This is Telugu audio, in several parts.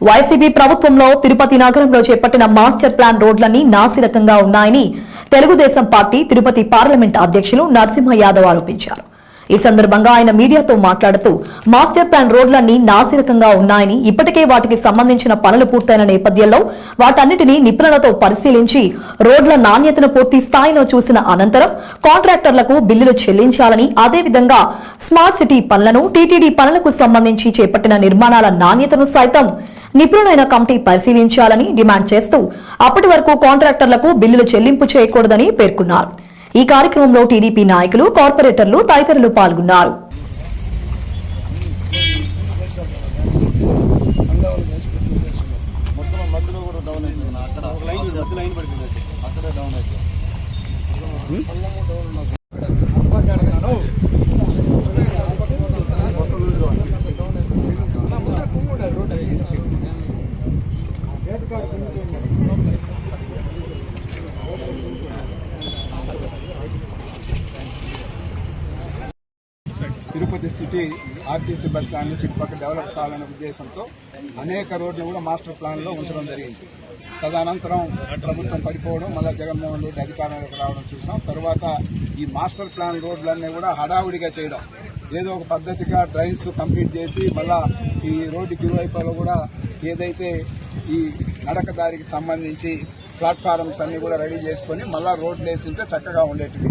వైసీపీ ప్రభుత్వంలో తిరుపతి నగరంలో చేపట్టిన మాస్టర్ ప్లాన్ రోడ్లన్నీ నాసిరకంగా ఉన్నాయని తెలుగుదేశం పార్టీ తిరుపతి పార్లమెంట్ అధ్యక్షులు నరసింహ యాదవ్ ఆరోపించారు. ఈ సందర్భంగా ఆయన మీడియాతో మాట్లాడుతూ మాస్టర్ ప్లాన్ రోడ్లన్నీ నాసిరకంగా ఉన్నాయని, ఇప్పటికే వాటికి సంబంధించిన పనులు పూర్తయిన నేపథ్యంలో వాటన్నిటినీ నిపుణులతో పరిశీలించి రోడ్ల నాణ్యతను పూర్తి స్థాయిలో చూసిన అనంతరం కాంట్రాక్టర్లకు బిల్లులు చెల్లించాలని, అదేవిధంగా స్మార్ట్ సిటీ పనులను, టీటీడీ పనులకు సంబంధించి చేపట్టిన నిర్మాణాల నాణ్యతను సైతం నిపుణులైన కమిటీ పరిశీలించాలని డిమాండ్ చేస్తూ అప్పటి వరకు కాంట్రాక్టర్లకు బిల్లులు చెల్లింపు చేయకూడదని పేర్కొన్నారు. ఈ కార్యక్రమంలో టీడీపీ నాయకులు, కార్పొరేటర్లు తదితరులు పాల్గొన్నారు. Tirupati city RTC bus stand చుట్టుపక్కల డెవలప్ కావాలనే ఉద్దేశంతో అనేక రోడ్లు కూడా మాస్టర్ ప్లాన్లో ఉంచడం జరిగింది. తదనంతరం ప్రభుత్వం పడిపోవడం, మళ్ళీ జగన్మోహన్ రెడ్డి అధికారంలోకి రావడం చూసాం. తర్వాత ఈ మాస్టర్ ప్లాన్ రోడ్లన్నీ కూడా హడావుడిగా చేయడం, ఏదో ఒక పద్ధతిగా డ్రైన్స్ కంప్లీట్ చేసి మళ్ళా ఈ రోడ్డుకి ఇరువైపులో కూడా ఏదైతే ఈ నడక దారికి సంబంధించి ప్లాట్ఫారమ్స్ అన్ని కూడా రెడీ చేసుకుని మళ్ళా రోడ్లు వేసింటే చక్కగా ఉండేటివి.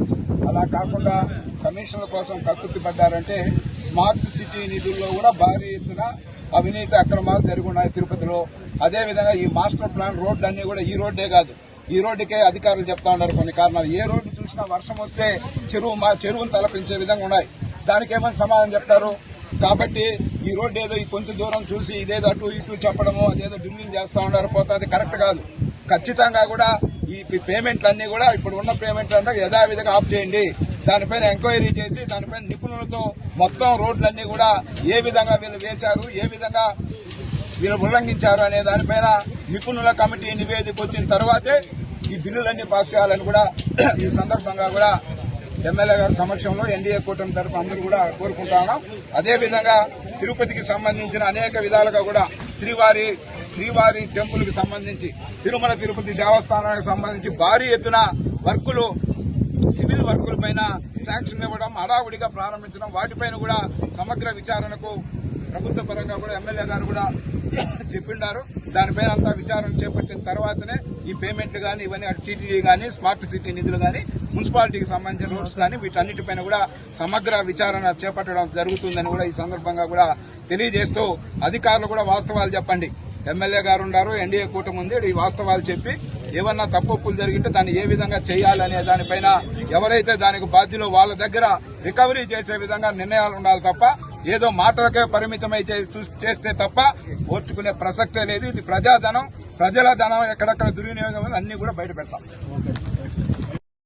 అలా కాకుండా కమిషన్ల కోసం కక్కుర్తి పడ్డారంటే స్మార్ట్ సిటీ నిధుల్లో కూడా భారీ ఎత్తున అవినీతి అక్రమాలు జరిగి ఉన్నాయి తిరుపతిలో. అదేవిధంగా ఈ మాస్టర్ ప్లాన్ రోడ్లన్నీ కూడా ఈ రోడ్డే కాదు, ఈ రోడ్డుకే అధికారులు చెప్తా ఉన్నారు కొన్ని కారణాలు. ఏ రోడ్డు చూసినా వర్షం వస్తే చెరువును తలపించే విధంగా ఉన్నాయి. దానికి ఏమైనా సమాధానం చెప్తారు? కాబట్టి ఈ రోడ్డు ఏదో కొంచెం దూరం చూసి ఇదేదో అటు ఇటు చెప్పడము, అదేదో డ్రిల్లింగ్ చేస్తా ఉన్నారు, పోతే కరెక్ట్ కాదు. ఖచ్చితంగా కూడా ఈ పేమెంట్లన్నీ కూడా ఇప్పుడు ఉన్న పేమెంట్లు అంటే యథావిధిగా ఆఫ్ చేయండి. దానిపైన ఎంక్వైరీ చేసి దానిపైన నిపుణులతో మొత్తం రోడ్లన్నీ కూడా ఏ విధంగా వీళ్ళు వేశారు, ఏ విధంగా వీళ్ళు ఉల్లంఘించారు అనే దానిపైన నిపుణుల కమిటీ నివేదిక వచ్చిన తర్వాతే ఈ బిల్లులన్నీ పాస్ చేయాలని కూడా ఈ సందర్భంగా కూడా ఎమ్మెల్యే గారి సమక్షంలో ఎన్డీఏ కూటమి తరఫు అందరూ కూడా కోరుకుంటా ఉన్నాం. అదేవిధంగా తిరుపతికి సంబంధించిన అనేక విధాలుగా కూడా శ్రీవారి టెంపుల్ కి సంబంధించి, తిరుమల తిరుపతి దేవస్థానానికి సంబంధించి భారీ ఎత్తున వర్కులు, సివిల్ వర్కుల పైన శాంక్షన్ ఇవ్వడం, హడావుడిగా ప్రారంభించడం, వాటిపైన కూడా సమగ్ర విచారణకు ప్రభుత్వ పరంగా కూడా ఎమ్మెల్యే గారు కూడా చెప్పిండారు. దానిపైన అంతా విచారణ చేపట్టిన తర్వాతనే ఈ పేమెంట్లు కానీ ఇవన్నీ టీటీడీ కానీ స్మార్ట్ సిటీ నిధులు కానీ మున్సిపాలిటీకి సంబంధించిన రోడ్స్ కానీ వీటన్నిటిపైన కూడా సమగ్ర విచారణ చేపట్టడం జరుగుతుందని కూడా ఈ సందర్భంగా కూడా తెలియజేస్తూ అధికారులు కూడా వాస్తవాలు చెప్పండి. ఎమ్మెల్యే గారు ఉన్నారు, ఎన్డీఏ కూటమి ఉంది, ఈ వాస్తవాలు చెప్పి ఏమన్నా తప్పులు జరిగితే దాన్ని ఏ విధంగా చేయాలనే దానిపైన ఎవరైతే దానికి బాధ్యులో వాళ్ళ దగ్గర రికవరీ చేసే విధంగా నిర్ణయాలు ఉండాలి తప్ప ఏదో మాటలకే పరిమితమై చేస్తే తప్ప ఓర్చుకునే ప్రసక్తే లేదు. ఇది ప్రజాధనం, ప్రజల ధనం ఎక్కడెక్కడ దుర్వినియోగం అన్ని కూడా బయట పెడతాం.